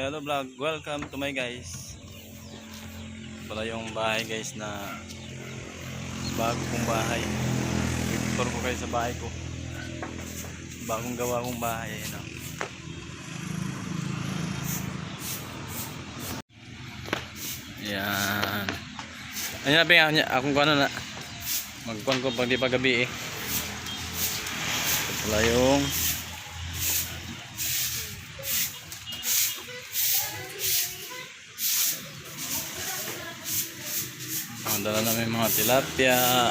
Hello vlog, welcome to my guys. Pala yung bahay guys na bago kong bahay. Tour ko kayo sa bahay ko. Bagong gawa kong bahay. Ano? Yan. Ayun na pinga niya. Akong kuha na. Magkuhan ko pag di pa gabi eh. Ito pala yung dala namin mga tilapia,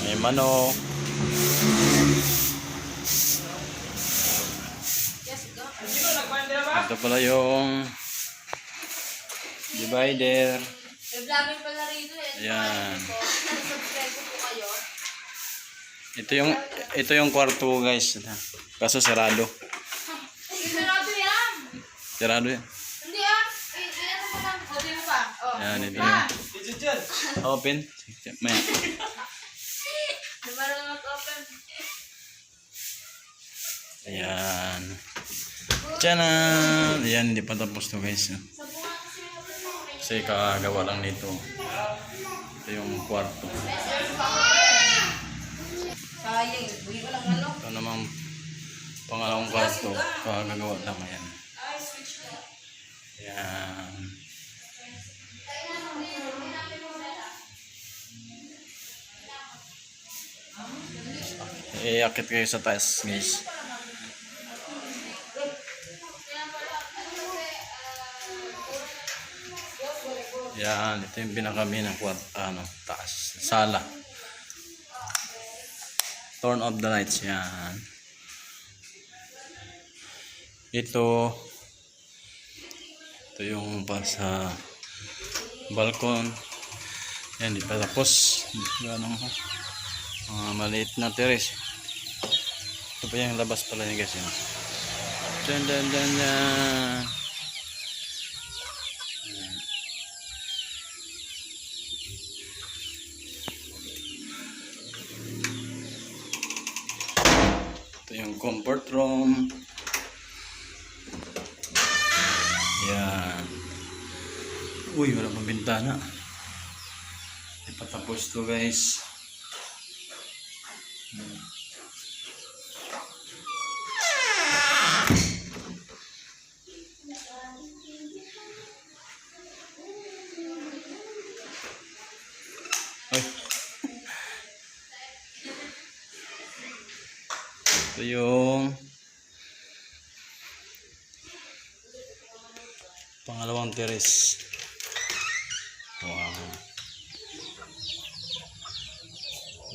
may manok, ito pala yung divider. Yan. Ito yung kwarto guys, kaso sarado. Sarado yan. Yan, ito yung open. Maya. Ayan. Tiyanan! Ayan, hindi pa tapos to guys. Kasi kakagawa lang nito. Ito yung kwarto. Ito namang pangalawang kwarto. Kakagawa lang. Ayan. Ayan. Iakit kayo sa taas guys. Yan, ito yung pinakami ng taas, sala. Turn off the lights. Yan. Ito yung pa sa balkon. Yan, di pa tapos. Ganun maliit na terrace. Ito pa yung labas pala niya guys. Dyan. Ito yung comfort room. Yan. Uy, wala pang bintana. Di pa tapos to guys. Ito yung pangalawang terrace. Wow.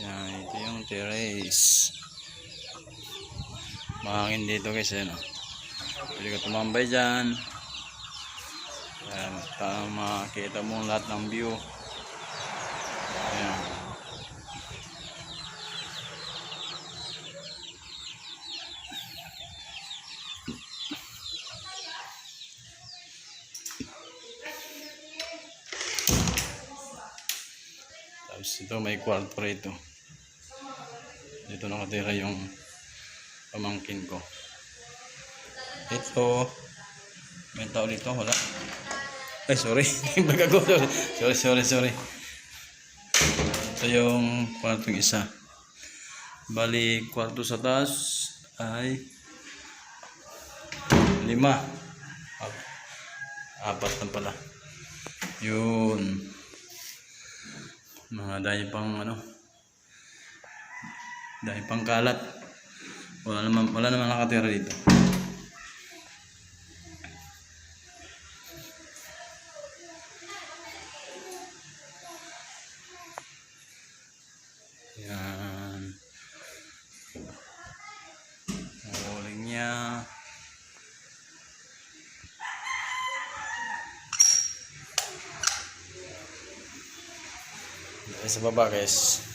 Yan, ito yung terrace. Mahangin dito guys. Yan, pwede ka tumambay dyan. Yan, makikita mo lahat ng view. Yan. Tapos ito may kwarto rito. Dito nakatira yung pamangkin ko. Ito may tao dito, wala. Ay sorry. Sorry. Ito yung kwartong isa. Bali kwarto sa taas ay 5. 4 na pala. Yun. Mga dahil pang kalat. Wala naman nakatira dito. Yan. Uling niya. Sa baba guys.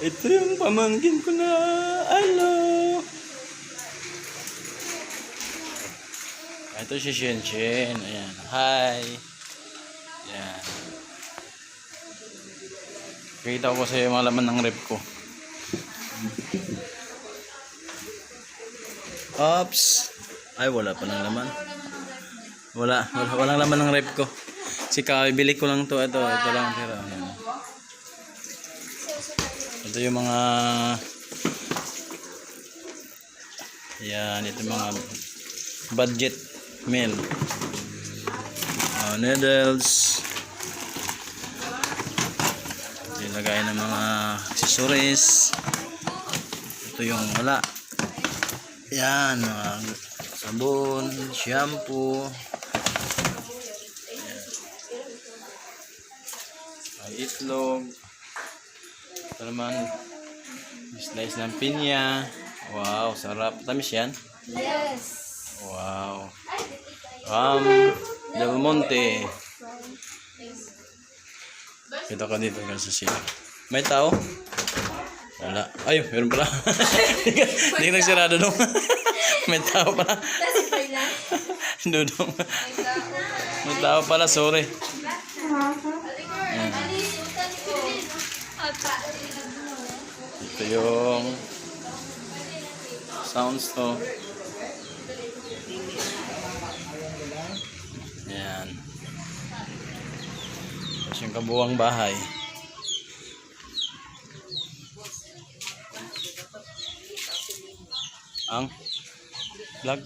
Ito yung pamangkin ko na ano. Ito si Shen Shen. Ayan. Hi. Ayan. Kita ko sa yung mga laman ng rep ko. Oops. Ay, wala pa ng laman. Walang laman ng rep ko. Bili ko lang to. Ito lang. Pero, ayan. Ito yung mga ito mga budget meal. Noodles. Ilagay ng mga accessories. Ito yung wala. Yan, mga sabon, shampoo. May itlog. Ito naman, slice ng pinya. Wow, sarap. Tamis yan? Yes. Wow. Del Monte. Kita ka dito sa sila. May tao? Wala. Ay, meron pala. Hindi ka nagsirado dong. May tao pala. Dudong. May tao pala, sorry. Ito yung sounds to. Ayan. Tapos yung kabuwang bahay. Ang vlog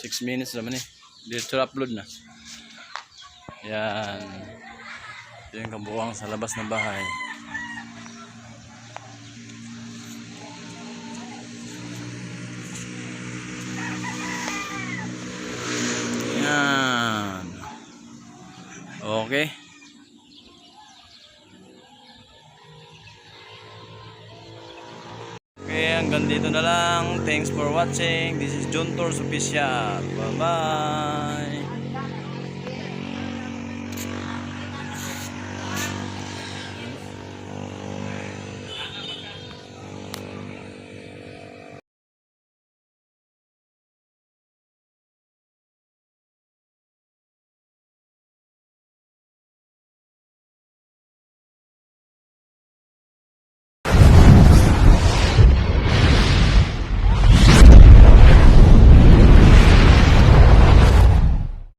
6 minutes naman eh. Dito upload na. Yan. Ito yung kabuwang sa labas ng bahay. Yan. Okay. Okay, hanggang dito na lang. Thanks for watching. This is John Tours Official. Bye-bye.